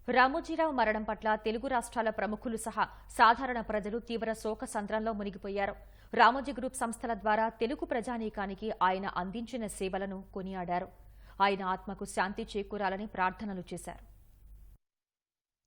రామోజీరావు మరణం పట్ల తెలుగు రాష్ట్రాల ప్రముఖులు సహా సాధారణ ప్రజలు తీవ్ర శోక సంద్రంలో మునిగిపోయారు. రామోజీ గ్రూప్ సంస్థల ద్వారా తెలుగు ప్రజానీకానికి ఆయన అందించిన సేవలను కొనియాడారు. ఆయన ఆత్మకు శాంతి చేకూరాలని ప్రార్థనలు చేశారు.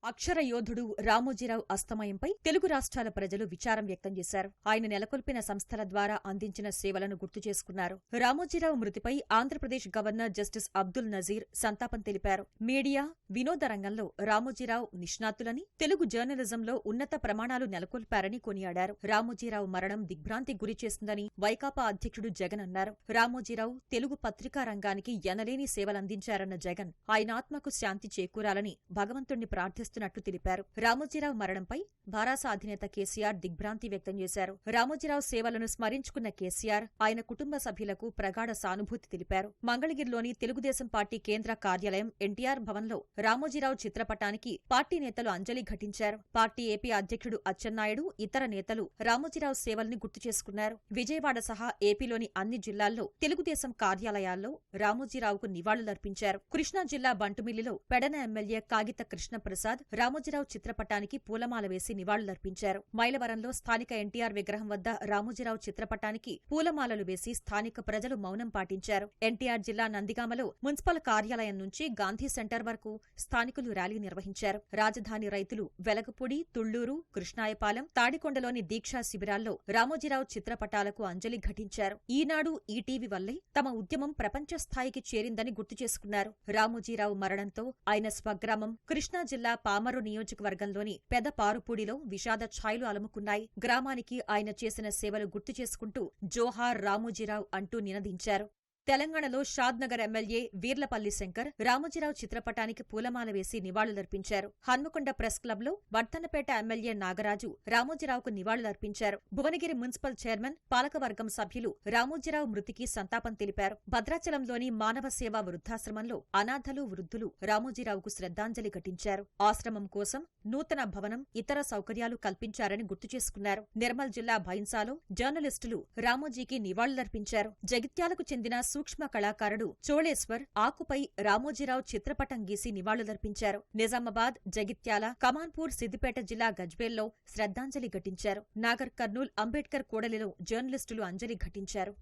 అక్షర యోధుడు రామోజీరావు అస్తమయంపై తెలుగు రాష్ట్రాల ప్రజలు విచారం వ్యక్తం చేశారు. ఆయన నెలకొల్పిన సంస్థల ద్వారా అందించిన సేవలను గుర్తు చేసుకున్నారు. రామోజీరావు మృతిపై ఆంధ్రప్రదేశ్ గవర్నర్ జస్టిస్ అబ్దుల్ నజీర్ సంతాపం తెలిపారు. మీడియా, వినోద రంగంలో రామోజీరావు నిష్ణాతులని, తెలుగు జర్నలిజంలో ఉన్నత ప్రమాణాలు నెలకొల్పారని కొనియాడారు. రామోజీరావు మరణం దిగ్భ్రాంతికి గురి చేసిందని వైకాపా అధ్యక్షుడు జగన్ అన్నారు. రామోజీరావు తెలుగు పత్రికా రంగానికి ఎనలేని సేవలందించారన్న జగన్ ఆయన ఆత్మకు శాంతి చేకూరాలని భగవంతుణ్ణి ప్రార్థిస్తున్నారు తెలిపారు. రామోజీరావు మరణంపై భారాస అధినేత కేసీఆర్ దిగ్భ్రాంతి వ్యక్తం చేశారు. రామోజీరావు సేవలను స్మరించుకున్న కేసీఆర్ ఆయన కుటుంబ సభ్యులకు ప్రగాఢ సానుభూతి తెలిపారు. మంగళగిరిలోని తెలుగుదేశం పార్టీ కేంద్ర కార్యాలయం ఎన్టీఆర్ భవన్లో రామోజీరావు చిత్రపటానికి పార్టీ నేతలు అంజలి ఘటించారు. పార్టీ ఏపీ అధ్యక్షుడు అచ్చెన్నాయుడు, ఇతర నేతలు రామోజీరావు సేవల్ని గుర్తు చేసుకున్నారు. విజయవాడ సహా ఏపీలోని అన్ని జిల్లాల్లో తెలుగుదేశం కార్యాలయాల్లో రామోజీరావుకు నివాళులర్పించారు. కృష్ణా జిల్లా బంటుమిల్లిలో పెడన ఎమ్మెల్యే కాగిత కృష్ణప్రసాద్ రామోజీరావు చిత్రపటానికి పూలమాల వేసి నివాళులర్పించారు. మైలవరంలో స్థానిక ఎన్టీఆర్ విగ్రహం వద్ద రామోజీరావు చిత్రపటానికి పూలమాలలు వేసి స్థానిక ప్రజలు మౌనం పాటించారు. ఎన్టీఆర్ జిల్లా నందిగామలో మున్సిపల్ కార్యాలయం నుంచి గాంధీ సెంటర్ వరకు స్థానికులు ర్యాలీ నిర్వహించారు. రాజధాని రైతులు వెలగపూడి, తుళ్లూరు, కృష్ణాయపాలెం, తాడికొండలోని దీక్షా శిబిరాల్లో రామోజీరావు చిత్రపటాలకు అంజలి ఘటించారు. ఈనాడు, ఈటీవీ వల్లే తమ ఉద్యమం ప్రపంచ స్థాయికి చేరిందని గుర్తు చేసుకున్నారు. రామోజీరావు మరణంతో ఆయన స్వగ్రామం కృష్ణా జిల్లా పామరు నియోజకవర్గంలోని పెదపారుపూడిలో విషాద ఛాయలు అలుముకున్నాయి. గ్రామానికి ఆయన చేసిన సేవలు గుర్తు చేసుకుంటూ జోహార్ రామోజీరావు అంటూ నినదించారు. తెలంగాణలో షాద్నగర్ ఎమ్మెల్యే వీర్లపల్లి శంకర్ రామోజీరావు చిత్రపటానికి పూలమాల వేసి నివాళులర్పించారు. హన్మకొండ ప్రెస్ క్లబ్లో వర్ధన్నపేట ఎమ్మెల్యే నాగరాజు రామోజీరావుకు నివాళులర్పించారు. భువనగిరి మున్సిపల్ చైర్మన్, పాలకవర్గం సభ్యులు రామోజీరావు మృతికి సంతాపం తెలిపారు. భద్రాచలంలోని మానవ సేవా వృద్ధాశ్రమంలో అనాథలు, వృద్ధులు రామోజీరావుకు శ్రద్ధాంజలి ఘటించారు. ఆశ్రమం కోసం నూతన భవనం, ఇతర సౌకర్యాలు కల్పించారని గుర్తు చేసుకున్నారు. నిర్మల్ జిల్లా భైన్సాలో జర్నలిస్టులు రామోజీకి నివాళులర్పించారు. జగిత్యాలకు చెందిన సూక్ష్మ కళాకారుడు చోళేశ్వర్ ఆకుపై రామోజీరావు చిత్రపటం గీసి నివాళులర్పించారు. నిజామాబాద్, జగిత్యాల, కమాన్పూర్, సిద్దిపేట జిల్లా గజ్వేల్లో శ్రద్ధాంజలి ఘటించారు. నాగర్ కర్నూల్, అంబేడ్కర్ కూడలిలో జర్నలిస్టులు అంజలి ఘటించారు.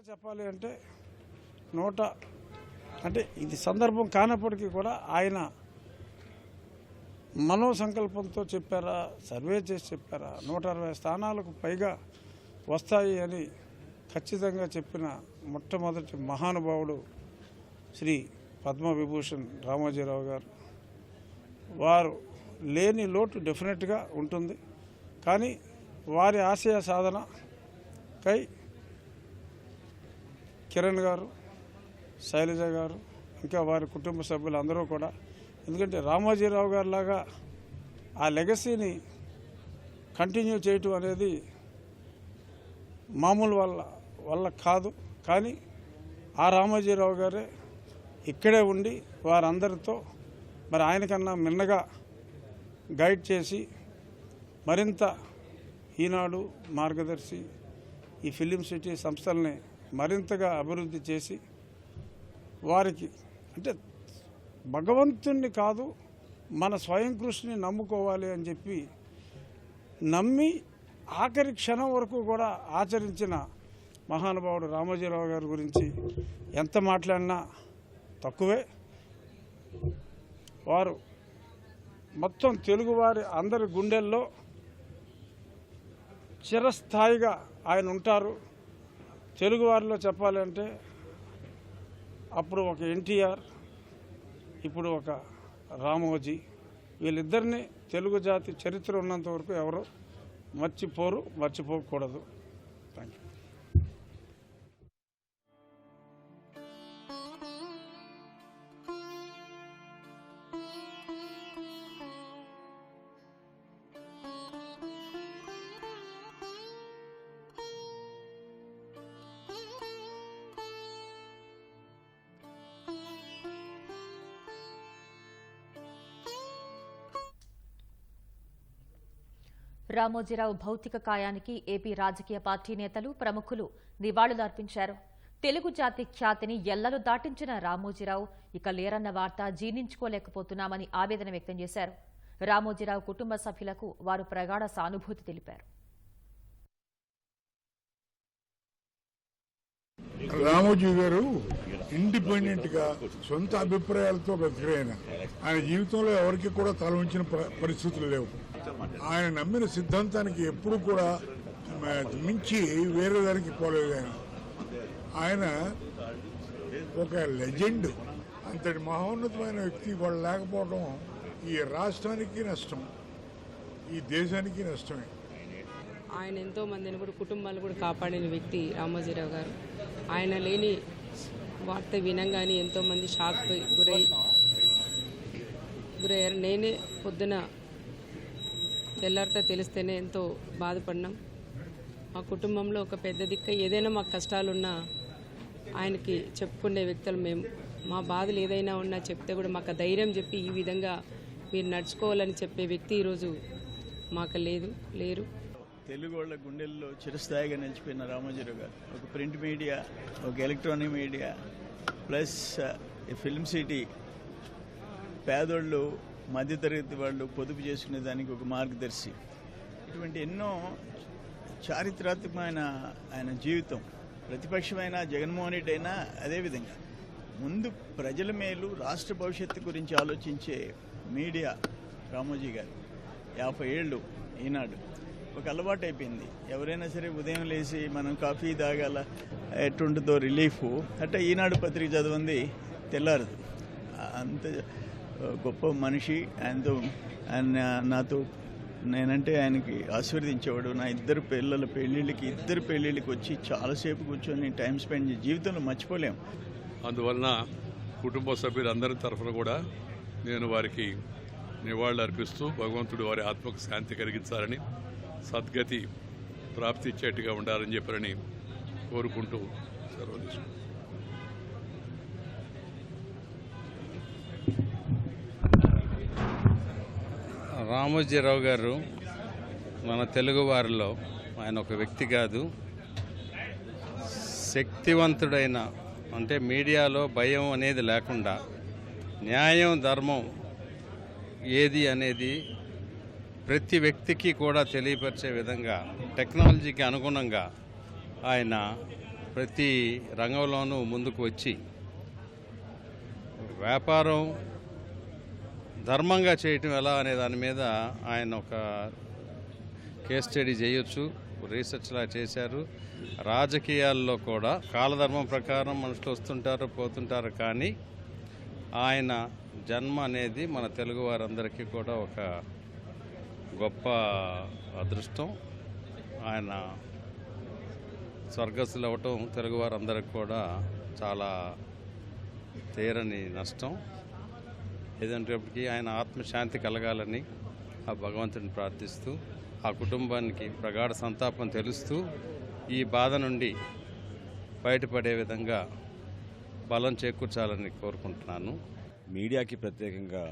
చెప్పాలి అంటే ఇది సందర్భం కానప్పటికీ కూడా ఆయన మనోసంకల్పంతో చెప్పారా, సర్వే చేసి చెప్పారా, 160 స్థానాలకు పైగా వస్తాయి అని ఖచ్చితంగా చెప్పిన మొట్టమొదటి మహానుభావుడు శ్రీ పద్మవిభూషణ్ రామోజీరావు గారు. వారు లేని లోటు డెఫినెట్గా ఉంటుంది. కానీ వారి ఆశయ సాధనకై కిరణ్ గారు, శైలజ గారు, ఇంకా వారి కుటుంబ సభ్యులు అందరూ కూడా, ఎందుకంటే రామోజీరావు గారి లాగా ఆ లెగసీని కంటిన్యూ చేయటం అనేది మామూలు వల్ల కాదు. కానీ ఆ రామోజీరావు గారే ఇక్కడే ఉండి వారందరితో మరి ఆయనకన్నా మిన్నగా గైడ్ చేసి మరింత ఈనాడు, మార్గదర్శి, ఈ ఫిలిం సిటీ సంస్థల్ని మరింతగా అభివృద్ధి చేసి వారికి అంటే భగవంతుణ్ణి కాదు మన స్వయం కృషిని నమ్ముకోవాలి అని చెప్పి నమ్మి ఆఖరి క్షణం వరకు కూడా ఆచరించిన మహానుభావుడు రామోజీరావు గారి గురించి ఎంత మాట్లాడినా తక్కువే. వారు మొత్తం తెలుగువారి అందరి గుండెల్లో చిరస్థాయిగా ఆయన ఉంటారు. తెలుగువారిలో చెప్పాలంటే అప్పుడు ఒక ఎన్టీఆర్, ఇప్పుడు ఒక రామోజీ, వీళ్ళిద్దరినీ తెలుగు జాతి చరిత్ర ఉన్నంత వరకు ఎవరు మర్చిపోకూడదు. Thank you. రామోజీరావు భౌతిక కాయానికి ఏపీ రాజకీయ పార్టీ నేతలు, ప్రముఖులు నివాళులర్పించారు. తెలుగు జాతి ఖ్యాతిని ఎల్లలు దాటించిన రామోజీరావు ఇక లేరన్న వార్త జీర్ణించుకోలేకపోతున్నామని ఆవేదన వ్యక్తం చేశారు. రామోజీరావు కుటుంబ సభ్యులకు వారు ప్రగాఢ సానుభూతి తెలిపారు. రామోజీ గారు ఇండిపెండెంట్ గా సొంత అభిప్రాయాలతో బ్రతికాయన. ఆయన జీవితంలో ఎవరికి కూడా తల ఉంచిన పరిస్థితులు లేవు. ఆయన నమ్మిన సిద్ధాంతానికి ఎప్పుడు కూడా మించి వేరే దానికి పోలేదు. ఆయన ఒక లెజెండ్. అంతటి మహోన్నతమైన వ్యక్తి వాళ్ళు లేకపోవడం ఈ రాష్ట్రానికి నష్టం, ఈ దేశానికి నష్టమే. ఆయన ఎంతో మందిని కూడా కుటుంబాలు కూడా కాపాడిన వ్యక్తి రామోజీరావు గారు. ఆయన లేని వార్త వినంగానే ఎంతోమంది షాక్ గురయ్యారు. నేనే పొద్దున తెల్లారితో తెలిస్తేనే ఎంతో బాధపడినాం. మా కుటుంబంలో ఒక పెద్ద దిక్క ఏదైనా మాకు కష్టాలున్నా ఆయనకి చెప్పుకునే వ్యక్తులు మేము. మా బాధలు ఏదైనా ఉన్నా చెప్తే కూడా మాకు ధైర్యం చెప్పి ఈ విధంగా మీరు నడుచుకోవాలని చెప్పే వ్యక్తి ఈరోజు మాకు లేరు. తెలుగు వాళ్ళ గుండెల్లో చిరస్థాయిగా నిలిచిపోయిన రామోజీరావు గారు ఒక ప్రింట్ మీడియా, ఒక electronic media, plus film city, పేదోళ్ళు మధ్యతరగతి వాళ్ళు పొదుపు చేసుకునే దానికి ఒక మార్గదర్శి. ఇటువంటి ఎన్నో చారిత్రాత్మకమైన ఆయన జీవితం. ప్రతిపక్షమైన జగన్మోహన్ రెడ్డి అయినా అదేవిధంగా ముందు ప్రజల మేలు, రాష్ట్ర భవిష్యత్తు గురించి ఆలోచించే మీడియా రామోజీ గారు. 50 ఏళ్ళు ఈనాడు ఒక అలవాటు అయిపోయింది. ఎవరైనా సరే ఉదయం లేచి మనం కాఫీ తాగాల, ఎటుంటుందో రిలీఫ్, అట్లా ఈనాడు పత్రిక చదివింది తెల్లారదు. అంత గొప్ప మనిషి. నాతో నేనంటే ఆయనకి ఆశీర్వదించేవాడు. నా ఇద్దరు పెళ్ళిళ్ళకి వచ్చి చాలాసేపు కూర్చొని టైం స్పెండ్ చేసి జీవితంలో మర్చిపోలేము. అందువలన కుటుంబ సభ్యులందరి తరఫున కూడా నేను వారికి నివాళులు అర్పిస్తూ భగవంతుడు వారి ఆత్మకు శాంతి కలిగించాలని, సద్గతి ప్రాప్తిచ్చేట్టుగా ఉండాలని చెప్పారని కోరుకుంటూ సెలవు తీసుకుంటాను. రామోజీరావు గారు మన తెలుగు వారిలో ఆయన ఒక వ్యక్తి కాదు, శక్తివంతుడైన, అంటే మీడియాలో భయం అనేది లేకుండా న్యాయం ధర్మం ఏది అనేది ప్రతి వ్యక్తికి కూడా తెలియపరిచే విధంగా టెక్నాలజీకి అనుగుణంగా ఆయన ప్రతి రంగంలోనూ ముందుకు వచ్చి వ్యాపారం ధర్మంగా చేయటం ఎలా అనే దాని మీద ఆయన ఒక కేస్ స్టడీ చేయొచ్చు, రీసెర్చ్లా చేశారు. రాజకీయాల్లో కూడా కాలధర్మం ప్రకారం మనుషులు వస్తుంటారు పోతుంటారు, కానీ ఆయన జన్మ అనేది మన తెలుగు వారందరికీ కూడా ఒక గొప్ప అదృష్టం. ఆయన స్వర్గస్థులు అవ్వటం తెలుగు వారందరికీ కూడా చాలా తీరని నష్టం. ఏదంటేప్పటికీ ఆయన ఆత్మశాంతి కలగాలని ఆ భగవంతుడిని ప్రార్థిస్తూ, ఆ కుటుంబానికి ప్రగాఢ సంతాపం తెలుస్తూ ఈ బాధ నుండి బయటపడే విధంగా బలం చేకూర్చాలని కోరుకుంటున్నాను. మీడియాకి ప్రత్యేకంగా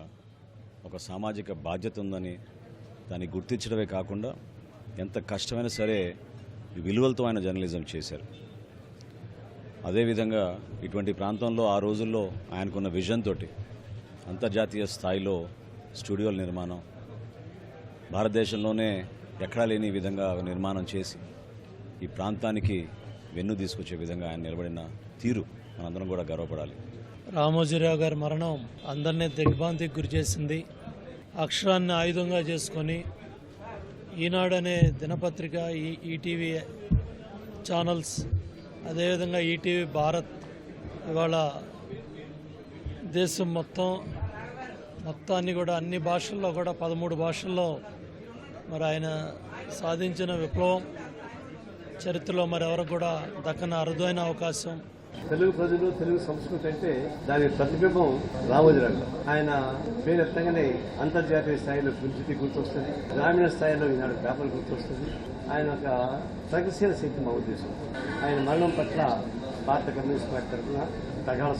ఒక సామాజిక బాధ్యత ఉందని దాన్ని గుర్తించడమే కాకుండా ఎంత కష్టమైనా సరే విలువలతో ఆయన జర్నలిజం చేశారు. అదేవిధంగా ఇటువంటి ప్రాంతంలో ఆ రోజుల్లో ఆయనకున్న విజన్ తోటి అంతర్జాతీయ స్థాయిలో స్టూడియోల నిర్మాణం, భారతదేశంలోనే ఎక్కడా లేని విధంగా నిర్మాణం చేసి ఈ ప్రాంతానికి వెన్ను తీసుకొచ్చే విధంగా ఆయన నిలబడిన తీరు మనందరం కూడా గర్వపడాలి. రామోజీరావు గారి మరణం అందరినీ దిగ్భ్రాంతికి గురి చేసింది. అక్షరాన్ని ఆయుధంగా చేసుకొని ఈనాడు అనే దినపత్రిక, ఈటీవీ ఛానల్స్, అదేవిధంగా ఈటీవీ భారత్ ఇవాళ దేశం మొత్తాన్ని కూడా అన్ని భాషల్లో కూడా 13 భాషల్లో మరి ఆయన సాధించిన విప్లవం చరిత్రలో మరి ఎవరికి కూడా దక్కన అరుదైన అవకాశం. తెలుగు ప్రజలు, తెలుగు సంస్కృతి అంటే దాని ప్రతిబింబం రామోజీరావు. ఆయన పేరు ఎత్తగానే అంతర్జాతీయ స్థాయిలో గుంజితి గుర్తొస్తుంది, గ్రామీణ స్థాయిలో ఈనాడు పేపర్ గుర్తొస్తుంది. ఆయన ఒక ప్రగతిశీల శక్తి మా ఉద్దేశం. ఆయన మరణం పట్ల భారత కమ్యూనిస్ట్ పార్టీ తరఫున ప్రగాఢ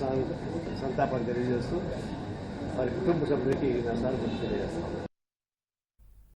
సంతాపాన్ని తెలియజేస్తూ వారి కుటుంబ సభ్యులకి నా సానుభూతి తెలియజేస్తాను.